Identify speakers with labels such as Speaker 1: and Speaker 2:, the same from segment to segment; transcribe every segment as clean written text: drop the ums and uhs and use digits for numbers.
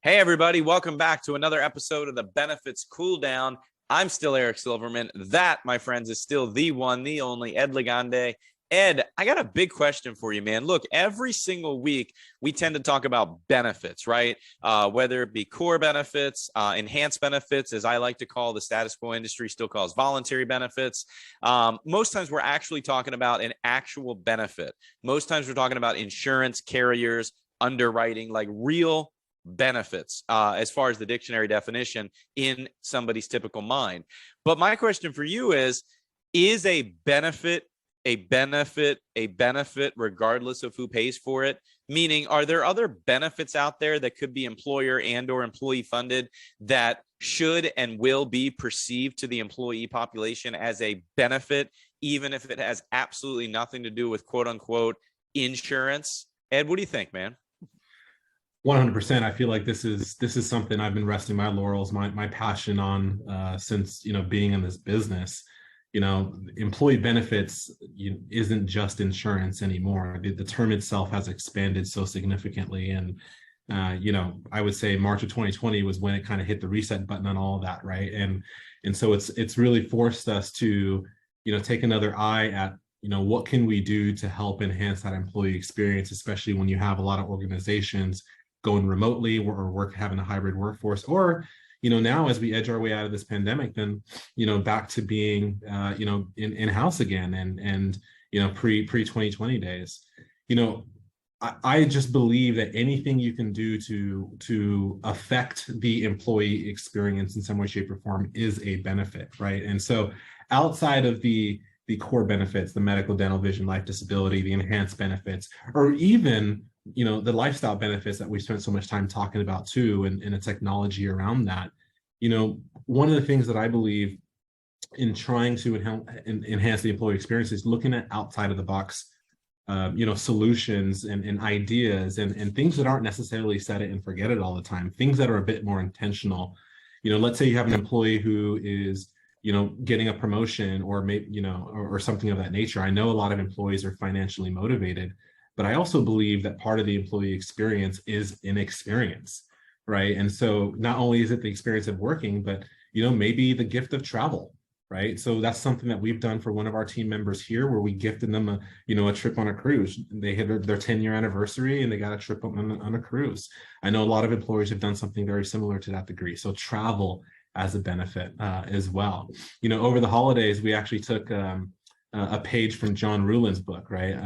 Speaker 1: Hey, everybody. Welcome back to another episode of the Benefits Cooldown. I'm still Eric Silverman. That, my friends, is still the one, the only Ed Legande. Ed, I got a big question for you, man. Look, every single week, we tend to talk about benefits, right? Whether it be core benefits, enhanced benefits, as I like to call the status quo industry still calls voluntary benefits. Most times we're actually talking about an actual benefit. Most times we're talking about insurance carriers, underwriting, like real benefits as far as the dictionary definition in somebody's typical mind. But my question for you is a benefit a benefit a benefit regardless of who pays for it? Meaning, are there other benefits out there that could be employer and or employee funded that should and will be perceived to the employee population as a benefit, even if it has absolutely nothing to do with quote unquote insurance? Ed, what do you think, man?
Speaker 2: 100%. I feel like this is something I've been resting my laurels, my passion on since being in this business. Employee benefits isn't just insurance anymore. The term itself has expanded so significantly, and I would say March of 2020 was when it kind of hit the reset button on all of that, right? And so it's really forced us to take another eye at what can we do to help enhance that employee experience, especially when you have a lot of organizations going remotely or having a hybrid workforce, or now as we edge our way out of this pandemic, then back to being in-house again and pre 2020 days. I just believe that anything you can do to affect the employee experience in some way, shape, or form is a benefit, right? And so outside of the core benefits, the medical, dental, vision, life, disability, the enhanced benefits, or even the lifestyle benefits that we spent so much time talking about too, and the technology around that. One of the things that I believe in trying to enhance the employee experience is looking at outside of the box, solutions and ideas and things that aren't necessarily set it and forget it all the time, things that are a bit more intentional. Let's say you have an employee who is getting a promotion or maybe, or something of that nature. I know a lot of employees are financially motivated, but I also believe that part of the employee experience is an experience, right? And so not only is it the experience of working, but, maybe the gift of travel, right? So that's something that we've done for one of our team members here, where we gifted them a trip on a cruise. They hit their 10-year anniversary and they got a trip on a cruise. I know a lot of employers have done something very similar to that degree. So travel as a benefit as well. Over the holidays, we actually took a page from John Ruhlin's book, right?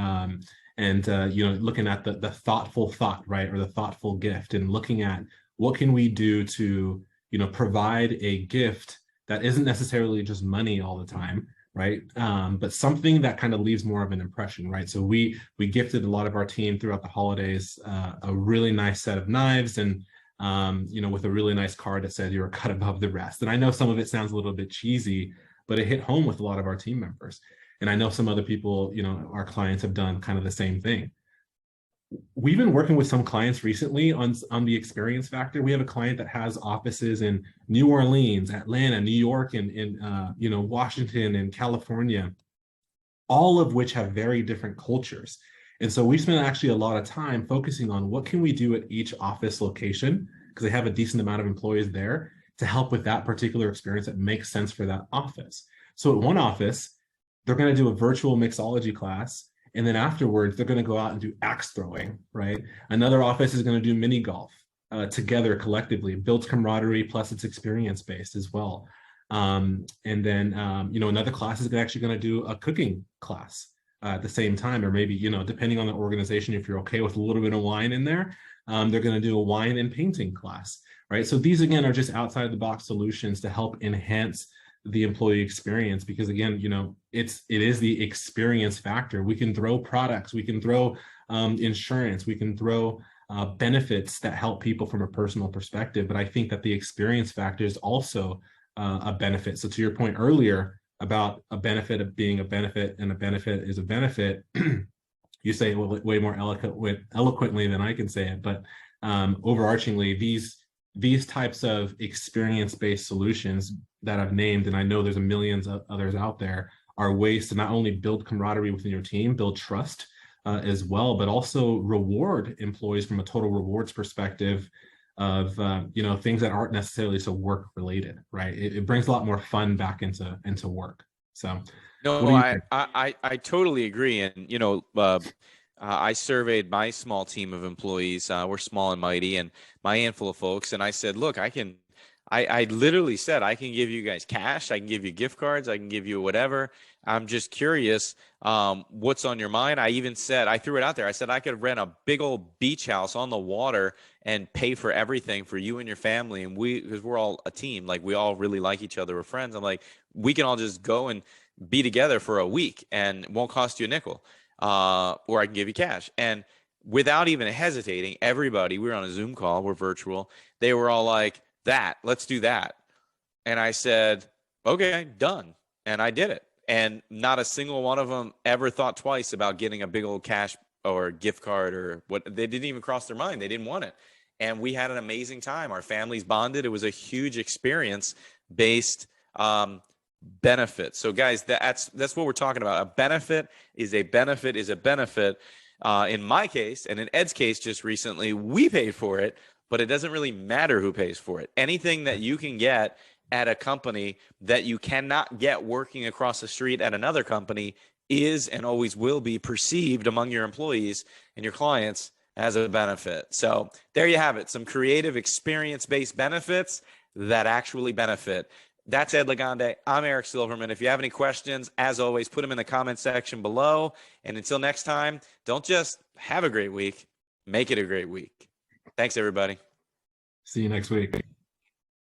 Speaker 2: And looking at the thoughtful thought, right, or the thoughtful gift, and looking at what can we do to provide a gift that isn't necessarily just money all the time, right? But something that kind of leaves more of an impression, right? So we gifted a lot of our team throughout the holidays a really nice set of knives, and with a really nice card that said you're a cut above the rest. And I know some of it sounds a little bit cheesy, but it hit home with a lot of our team members. And I know some other people, our clients have done kind of the same thing. We've been working with some clients recently on the experience factor. We have a client that has offices in New Orleans, Atlanta, New York, and Washington and California, all of which have very different cultures. And so we spent actually a lot of time focusing on what can we do at each office location, because they have a decent amount of employees there, to help with that particular experience that makes sense for that office. So at one office, they're going to do a virtual mixology class, and then afterwards, they're going to go out and do axe throwing, right? Another office is going to do mini golf together collectively. It builds camaraderie, plus it's experience-based as well. And then, another class is actually going to do a cooking class at the same time, or maybe, depending on the organization, if you're okay with a little bit of wine in there, they're going to do a wine and painting class, right? So these, again, are just outside of the box solutions to help enhance the employee experience, because again, it is the experience factor. We can throw products, we can throw insurance, we can throw benefits that help people from a personal perspective, but I think that the experience factor is also a benefit. So to your point earlier about a benefit of being a benefit, and a benefit is a benefit, you say it way more eloquently than I can say it, but overarchingly, these types of experience-based solutions that I've named, and I know there's a millions of others out there, are ways to not only build camaraderie within your team, build trust as well, but also reward employees from a total rewards perspective of things that aren't necessarily so work related, right? It brings a lot more fun back into work. So what
Speaker 1: No,
Speaker 2: do you
Speaker 1: I
Speaker 2: think?
Speaker 1: I I totally agree. And I surveyed my small team of employees. We're small and mighty, and my handful of folks. And I said, look, I literally said I can give you guys cash, I can give you gift cards, I can give you whatever. I'm just curious, what's on your mind. I even said, I threw it out there. I said I could rent a big old beach house on the water and pay for everything for you and your family. And because we're all a team, like we all really like each other, we're friends. I'm like, we can all just go and be together for a week and it won't cost you a nickel. Or I can give you cash. And without even hesitating, everybody, we were on a Zoom call, we're virtual. They were all like, let's do that. And I said, okay, done. And I did it. And not a single one of them ever thought twice about getting a big old cash or gift card or what. They didn't even cross their mind. They didn't want it. And we had an amazing time. Our families bonded. It was a huge experience based benefit. So guys, that's what we're talking about. A benefit is a benefit is a benefit. In my case, and in Ed's case just recently, we paid for it, but it doesn't really matter who pays for it. Anything that you can get at a company that you cannot get working across the street at another company is and always will be perceived among your employees and your clients as a benefit. So there you have it. Some creative experience-based benefits that actually benefit. That's Ed Legande. I'm Eric Silverman. If you have any questions, as always, put them in the comment section below. And until next time, don't just have a great week, make it a great week. Thanks, everybody.
Speaker 2: See you next week.